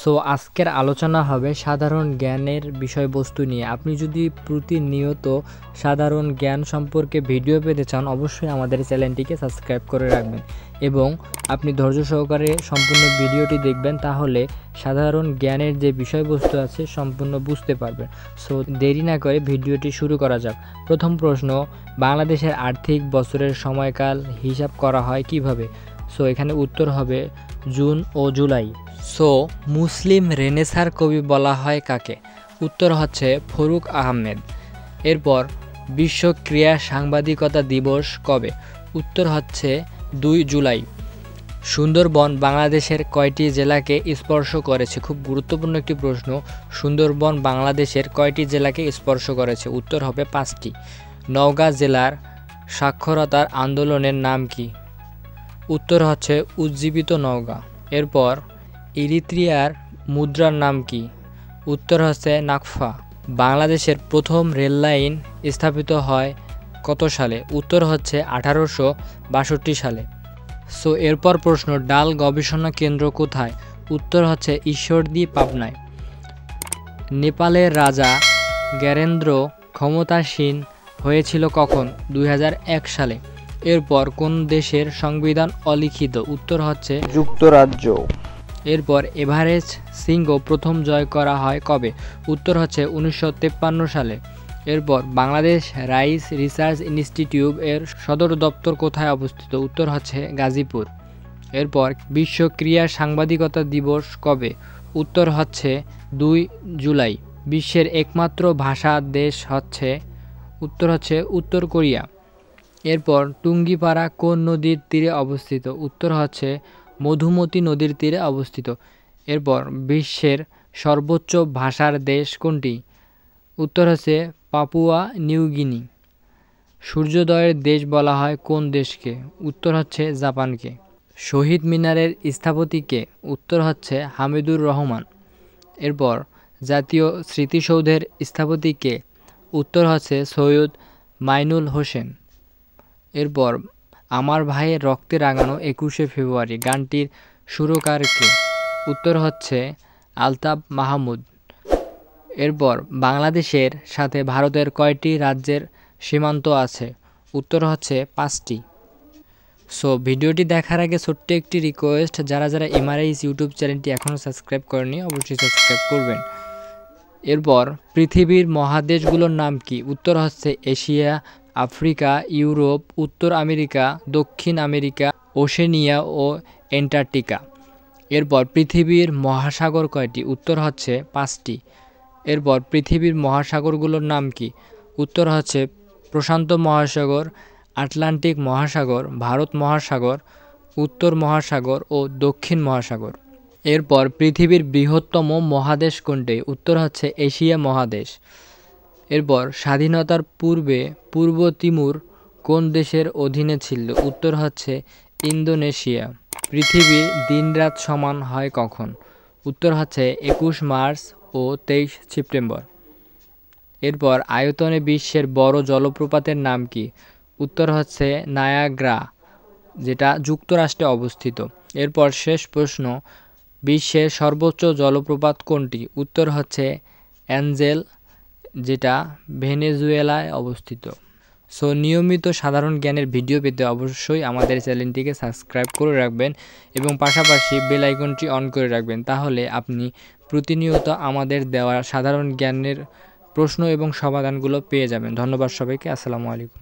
So আজকের আলোচনা হবে সাধারণ জ্ঞানের বিষয়বস্তু নিয়ে। আপনি যদি প্রতিনিয়ত সাধারণ জ্ঞান সম্পর্কে ভিডিও পেতে চান, অবশ্যই আমাদের চ্যানেলটিকে সাবস্ক্রাইব করে রাখবেন এবং আপনি ধৈর্য সহকারে সম্পূর্ণ ভিডিওটি দেখবেন, তাহলে সাধারণ জ্ঞানের যে বিষয়বস্তু আছে সম্পূর্ণ বুঝতে পারবেন। সো দেরি না করে ভিডিওটি শুরু করা যাক। প্রথম প্রশ্ন, বাংলাদেশের আর্থিক বছরের সময়কাল হিসাব করা হয় কিভাবে? সো এখানে উত্তর হবে জুন ও জুলাই। সো মুসলিম রেনেসার কবি বলা হয় কাকে? উত্তর হচ্ছে ফরুক আহমেদ। এরপর বিশ্ব ক্রীড়া সাংবাদিকতা দিবস কবে? উত্তর হচ্ছে 2 জুলাই। সুন্দরবন বাংলাদেশের কয়টি জেলাকে স্পর্শ করেছে? খুব গুরুত্বপূর্ণ একটি প্রশ্ন। সুন্দরবন বাংলাদেশের কয়টি জেলাকে স্পর্শ করেছে? উত্তর হবে 5টি। নওগাঁ জেলার সাক্ষরতার আন্দোলনের নাম কি? উত্তর হচ্ছে উজ্জীবিত নওগাঁ। এরপর ইরিত্রিয়ার মুদ্রার নাম কি? উত্তর হচ্ছে নাকফা। বাংলাদেশের প্রথম রেল লাইন স্থাপিত হয় কত সালে? উত্তর হচ্ছে 1862 সালে। সো এরপর প্রশ্ন, ডাল গবেষণা কেন্দ্র কোথায়? উত্তর হচ্ছে ঈশ্বরদী, পাবনায়। নেপালের রাজা জ্ঞানেন্দ্র ক্ষমতাসীন হয়েছিল কখন? 2001 সালে। এরপর কোন দেশের সংবিধান অলিখিত? উত্তর হচ্ছে যুক্তরাজ্য। এরপর এভারেস্ট শৃঙ্গ প্রথম জয় করা হয় কবে? উত্তর হচ্ছে 1953 সালে। এরপর বাংলাদেশ রাইস রিসার্চ ইনস্টিটিউট এর সদর দপ্তর কোথায় অবস্থিত? উত্তর হচ্ছে গাজীপুর। এরপর বিশ্ব ক্রীড়া সাংবাদিকতা দিবস কবে? উত্তর হচ্ছে 2 জুলাই। বিশ্বের একমাত্র ভাষা দেশ হচ্ছে? উত্তর হচ্ছে উত্তর কোরিয়া। এরপর টুঙ্গিপাড়া কোন নদীর তীরে অবস্থিত? উত্তর হচ্ছে মধুমতি নদীর তীরে অবস্থিত। এরপর বিশ্বের সর্বোচ্চ ভাষার দেশ কোনটি? উত্তর হচ্ছে পাপুয়া নিউগিনি। সূর্যোদয়ের দেশ বলা হয় কোন দেশকে? উত্তর হচ্ছে জাপানকে। শহীদ মিনারের স্থপতি কে? উত্তর হচ্ছে হামিদুর রহমান। এরপর জাতীয় স্মৃতিসৌধের স্থপতি কে? উত্তর হচ্ছে সৈয়দ মাইনুল হোসেন। এরপর আমার ভাইয়ের রক্তে রাঙানো 21শে ফেব্রুয়ারি গানটির সুরকার কে? উত্তর হচ্ছে আলতাফ মাহমুদ। এরপর বাংলাদেশের সাথে ভারতের কয়টি রাজ্যের সীমান্ত আছে? উত্তর হচ্ছে 5টি। সো ভিডিওটি দেখার আগে ছোট্ট একটি রিকোয়েস্ট, যারা এমআরআইস ইউটিউব চ্যানেলটি এখনও সাবস্ক্রাইব করেনি অবশ্যই সাবস্ক্রাইব করবেন। এরপর পৃথিবীর মহাদেশগুলোর নাম কি? উত্তর হচ্ছে এশিয়া, আফ্রিকা, ইউরোপ, উত্তর আমেরিকা, দক্ষিণ আমেরিকা, ওশেনিয়া ও অ্যান্টার্কটিকা। এরপর পৃথিবীর মহাসাগর কয়টি? উত্তর হচ্ছে 5টি। এরপর পৃথিবীর মহাসাগরগুলোর নাম কি? উত্তর হচ্ছে প্রশান্ত মহাসাগর, আটলান্টিক মহাসাগর, ভারত মহাসাগর, উত্তর মহাসাগর ও দক্ষিণ মহাসাগর। এরপর পৃথিবীর বৃহত্তম মহাদেশ কোনটি? উত্তর হচ্ছে এশিয়া মহাদেশ। এরপর স্বাধীনতার পূর্বে পূর্ব তিমুর কোন দেশের অধীনে ছিল? উত্তর হচ্ছে ইন্দোনেশিয়া। পৃথিবীর দিনরাত সমান হয় কখন? উত্তর হচ্ছে 21 মার্চ ও 23 সেপ্টেম্বর। এরপর আয়তনে বিশ্বের বড় জলপ্রপাতের নাম কি? উত্তর হচ্ছে নায়াগ্রা, যেটা যুক্তরাষ্ট্রে অবস্থিত। এরপর শেষ প্রশ্ন, বিশ্বের সর্বোচ্চ জলপ্রপাত কোনটি? উত্তর হচ্ছে অ্যাঞ্জেল, যেটা ভেনেজুয়েলায় অবস্থিত। সো নিয়মিত সাধারণ জ্ঞানের ভিডিও পেতে অবশ্যই আমাদের চ্যানেলটিকে সাবস্ক্রাইব করে রাখবেন এবং পাশাপাশি বেল আইকনটি অন করে রাখবেন, তাহলে আপনি প্রতিনিয়ত আমাদের দেওয়া সাধারণ জ্ঞানের প্রশ্ন এবং সমাধানগুলো পেয়ে যাবেন। ধন্যবাদ সবাইকে। আসসালামু আলাইকুম।